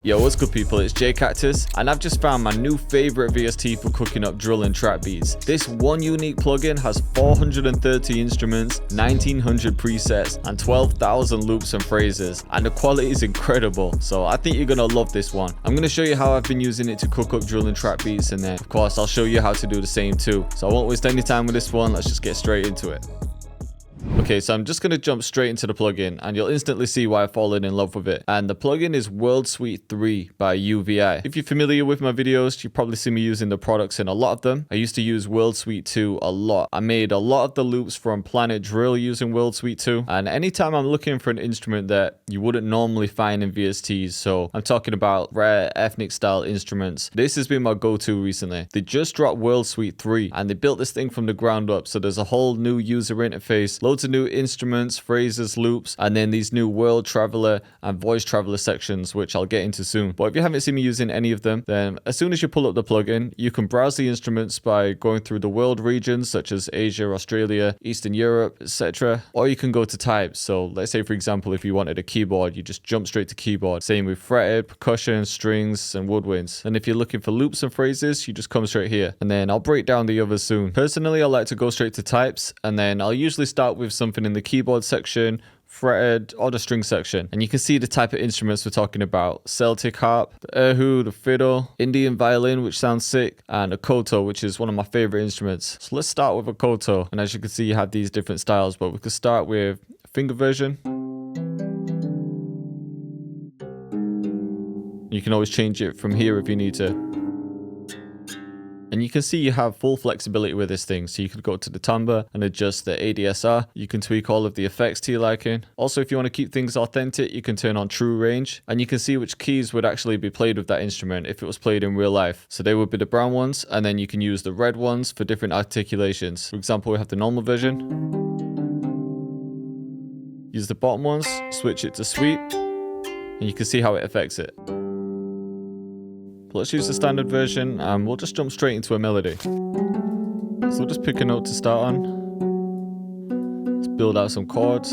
Yo, what's good people, it's Cactus, and I've just found my new favorite VST for cooking up drill and trap beats. This one unique plugin has 430 instruments, 1900 presets, and 12,000 loops and phrases, and the quality is incredible, so I think you're gonna love this one. I'm gonna show you how I've been using it to cook up drill and trap beats, and then of course I'll show you how to do the same too. So I won't waste any time with this one, let's just get straight into it. Okay, so I'm just going to jump straight into the plugin and you'll instantly see why I've fallen in love with it. And the plugin is World Suite 3 by UVI. If you're familiar with my videos, you probably see me using the products in a lot of them. I used to use World Suite 2 a lot. I made a lot of the loops from Planet Drill using World Suite 2. And anytime I'm looking for an instrument that you wouldn't normally find in VSTs, so I'm talking about rare ethnic style instruments, this has been my go-to recently. They just dropped World Suite 3 and they built this thing from the ground up. So there's a whole new user interface, loads of new instruments, phrases, loops, and then these new World Traveler and Voice Traveler sections, which I'll get into soon. But if you haven't seen me using any of them, then as soon as you pull up the plugin, you can browse the instruments by going through the world regions such as Asia, Australia, Eastern Europe, etc. Or you can go to types. So let's say, for example, if you wanted a keyboard, you just jump straight to keyboard. Same with fretted, percussion, strings, and woodwinds. And if you're looking for loops and phrases, you just come straight here. And then I'll break down the others soon. Personally, I like to go straight to types, and then I'll usually start with something in the keyboard section, fretted, or the string section. And you can see the type of instruments we're talking about: Celtic harp, the erhu, the fiddle, Indian violin, which sounds sick, and a koto, which is one of my favorite instruments. So let's start with a koto. And as you can see, you have these different styles, but we could start with a finger version. You can always change it from here if you need to. And you can see you have full flexibility with this thing. So you could go to the timbre and adjust the ADSR. You can tweak all of the effects to your liking. Also, if you want to keep things authentic, you can turn on true range. And you can see which keys would actually be played with that instrument if it was played in real life. So they would be the brown ones. And then you can use the red ones for different articulations. For example, we have the normal version. Use the bottom ones, switch it to sweep. And you can see how it affects it. Let's use the standard version and we'll just jump straight into a melody. So we'll just pick a note to start on. Let's build out some chords.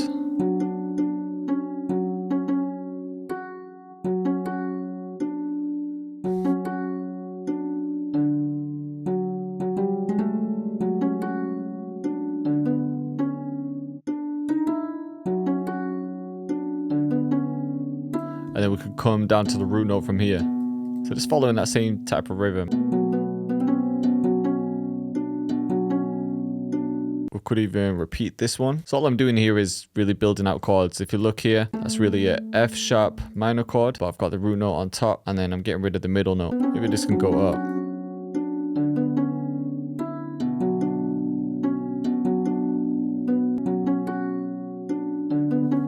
And then we could come down to the root note from here. So just following that same type of rhythm. We could even repeat this one. So all I'm doing here is really building out chords. If you look here, that's really a F sharp minor chord, but I've got the root note on top and then I'm getting rid of the middle note. Maybe this can go up.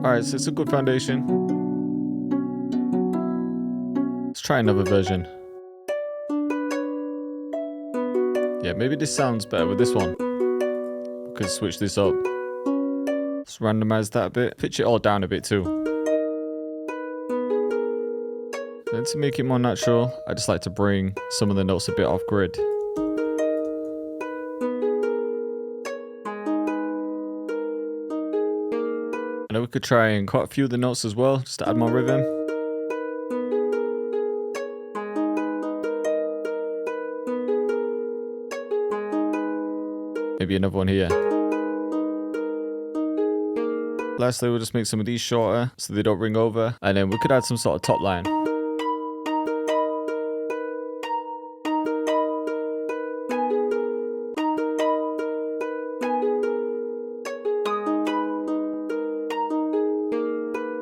Alright, so it's a good foundation. Let's try another version. Yeah, maybe this sounds better with this one. We could switch this up. Let's randomize that a bit. Pitch it all down a bit too. Then to make it more natural, I just like to bring some of the notes a bit off grid. And then we could try and cut a few of the notes as well, just to add more rhythm. Maybe another one here. Lastly, we'll just make some of these shorter so they don't ring over. And then we could add some sort of top line.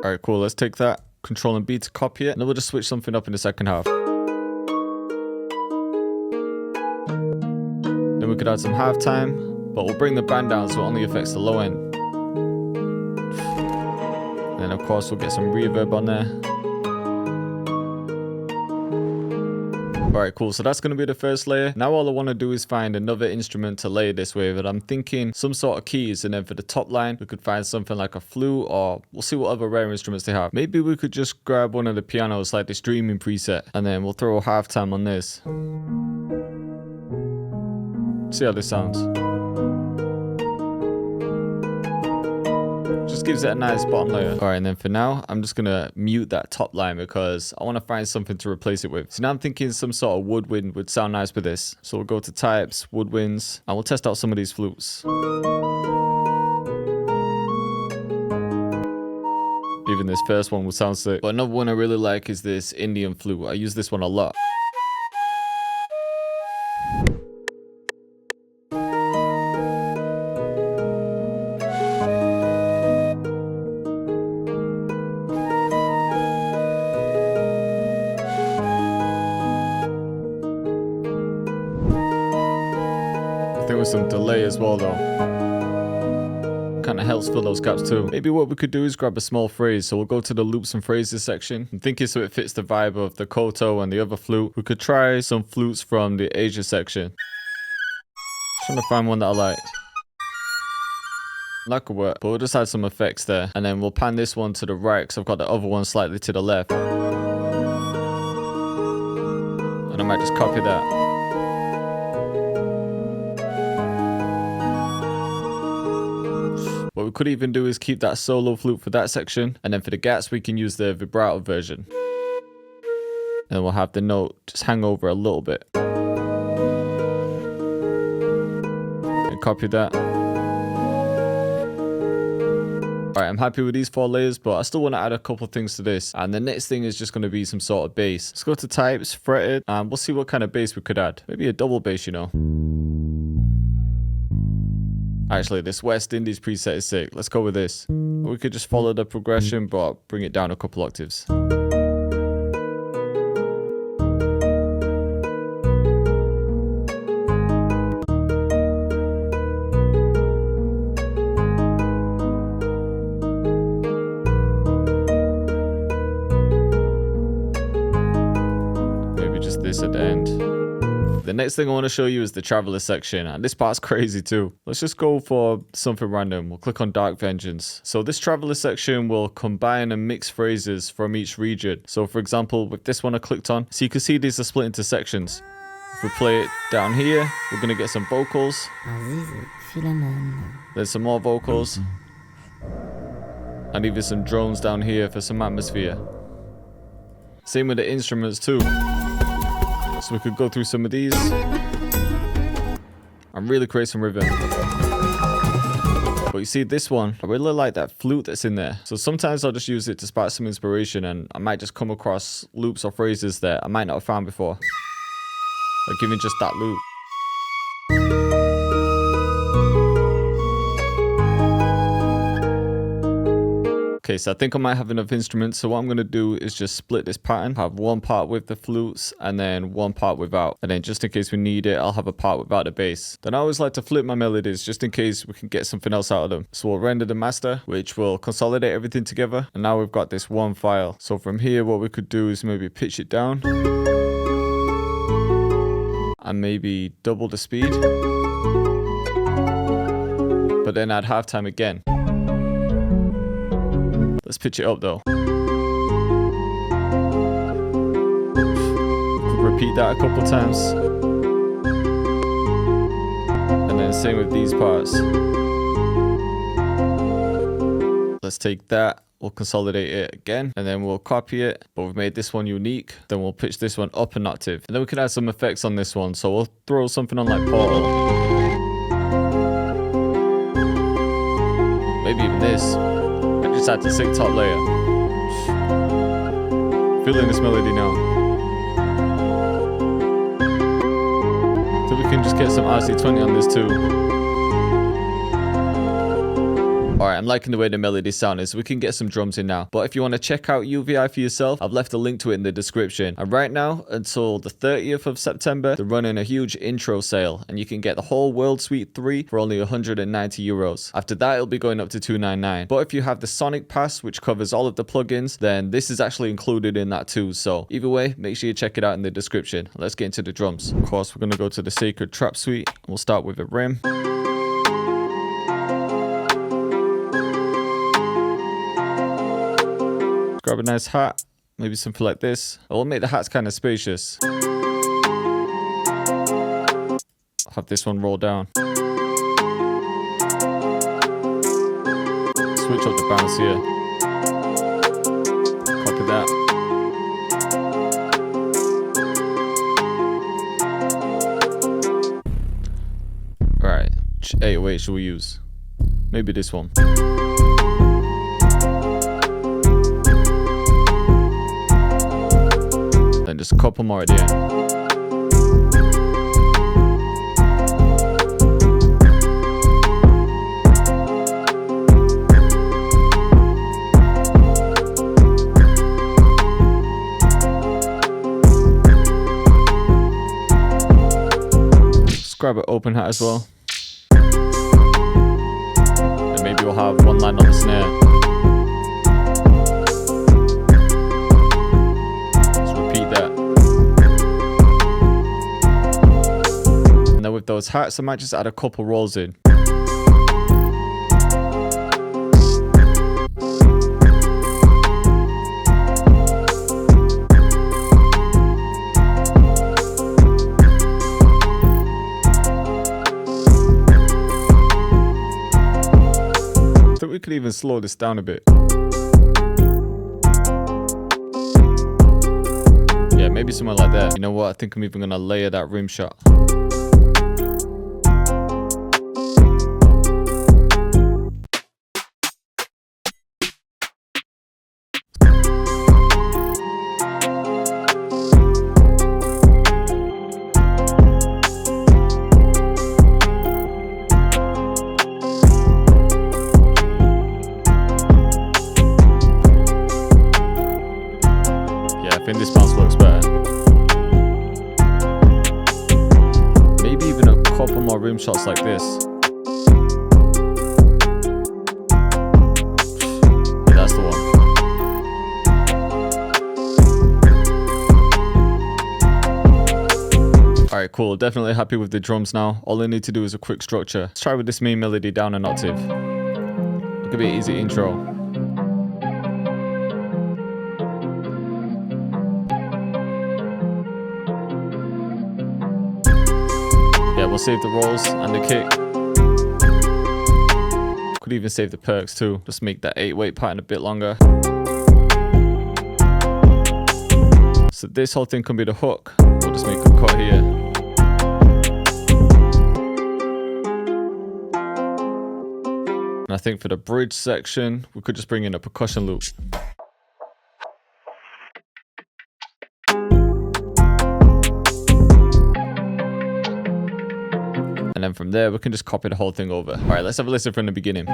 Alright, cool. Let's take that. Control and B to copy it. And then we'll just switch something up in the second half. Then we could add some halftime, but we'll bring the band down so it only affects the low end. And of course we'll get some reverb on there. Alright, cool. So that's going to be the first layer. Now all I want to do is find another instrument to layer this with. And I'm thinking some sort of keys. And then for the top line, we could find something like a flute, or we'll see what other rare instruments they have. Maybe we could just grab one of the pianos, like the streaming preset. And then we'll throw a halftime on this. See how this sounds. Just gives it a nice bottom layer. All right, and then for now, I'm just gonna mute that top line because I want to find something to replace it with. So now I'm thinking some sort of woodwind would sound nice with this. So we'll go to types, woodwinds, and we'll test out some of these flutes. Even this first one will sound sick. But another one I really like is this Indian flute. I use this one a lot. I think with some delay as well though. Kind of helps fill those gaps too. Maybe what we could do is grab a small phrase. So we'll go to the loops and phrases section. I'm thinking so it fits the vibe of the koto and the other flute. We could try some flutes from the Asia section. Trying to find one that I like. That could work, but we'll just add some effects there. And then we'll pan this one to the right because I've got the other one slightly to the left. And I might just copy that. What we could even do is keep that solo flute for that section, and then for the gaps we can use the vibrato version. And we'll have the note just hang over a little bit. And copy that. Alright, I'm happy with these 4 layers, but I still want to add a couple things to this. And the next thing is just going to be some sort of bass. Let's go to types, fretted, and we'll see what kind of bass we could add. Maybe a double bass, you know. Actually, this West Indies preset is sick. Let's go with this. We could just follow the progression, but bring it down a couple octaves. Maybe just this at the end. The next thing I want to show you is the Traveler section, and this part's crazy too. Let's just go for something random. We'll click on Dark Vengeance. So this Traveler section will combine and mix phrases from each region. So for example, with this one I clicked on, so you can see these are split into sections. If we play it down here, we're going to get some vocals. There's some more vocals. And even some drones down here for some atmosphere. Same with the instruments too. So we could go through some of these and really create some rhythm. But you see this one, I really like that flute that's in there. So sometimes I'll just use it to spark some inspiration, and I might just come across loops or phrases that I might not have found before. Like even just that loop. Okay, so I think I might have enough instruments. So what I'm going to do is just split this pattern. Have one part with the flutes and then one part without. And then just in case we need it, I'll have a part without the bass. Then I always like to flip my melodies just in case we can get something else out of them. So we'll render the master, which will consolidate everything together. And now we've got this one file. So from here, what we could do is maybe pitch it down. And maybe double the speed. But then add halftime again. Let's pitch it up though. Repeat that a couple times. And then same with these parts. Let's take that. We'll consolidate it again, and then we'll copy it, but we've made this one unique. Then we'll pitch this one up an octave, and then we can add some effects on this one. So we'll throw something on like Portal. Maybe even this. I just add the sick top layer. Feeling this melody now. So we can just get some RC20 on this too. Alright, I'm liking the way the melody sound is. We can get some drums in now. But if you want to check out UVI for yourself, I've left a link to it in the description. And right now, until the 30th of September, they're running a huge intro sale. And you can get the whole World Suite 3 for only 190 euros. After that, it'll be going up to 299. But if you have the Sonic Pass, which covers all of the plugins, then this is actually included in that too. So either way, make sure you check it out in the description. Let's get into the drums. Of course, we're going to go to the Sacred Trap Suite. We'll start with a rim. Grab a nice hat, maybe something like this. I will make the hats kind of spacious. I'll have this one roll down. switch up the bounce here. Copy that. Alright, 808 should we use? Maybe this one. Then just a couple more at the end. Grab an open hat as well. And maybe we'll have one line on the snare. Let's repeat that. And then with those hats, I might just add a couple rolls in. We could even slow this down a bit. Yeah, maybe somewhere like that. You know what? I think I'm even gonna layer that rim shot. I think this bounce works better. Maybe even a couple more rim shots like this. Yeah, that's the one. Alright, cool. Definitely happy with the drums now. All I need to do is a quick structure. Let's try with this main melody down an octave. It could be an easy intro. Yeah, we'll save the rolls and the kick. Could even save the perks too. Just make that 8/8 pattern a bit longer. So this whole thing can be the hook. We'll just make a cut here. And I think for the bridge section, we could just bring in a percussion loop. And then from there, we can just copy the whole thing over. All right, let's have a listen from the beginning.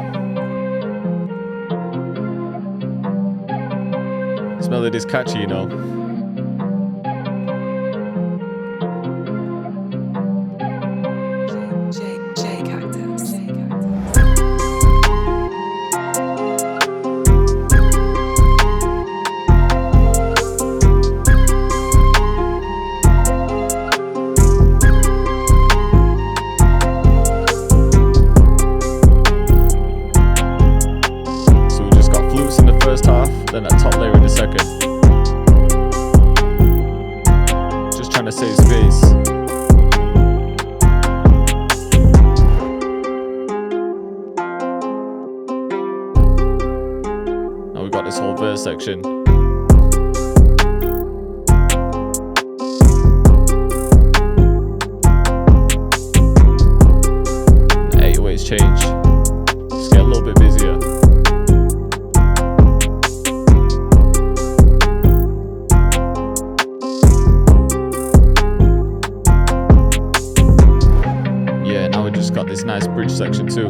This melody is catchy, you know. Cactus. Then that top layer in a second. Just trying to save space. Now we got this whole verse section. The 808s change. Just get a little bit busier. Got this nice bridge section too.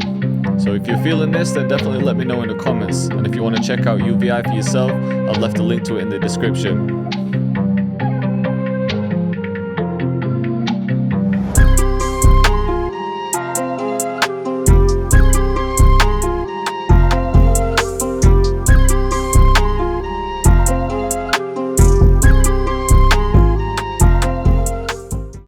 So if you're feeling this, then definitely let me know in the comments. And if you want to check out UVI for yourself, I've left a link to it in the description.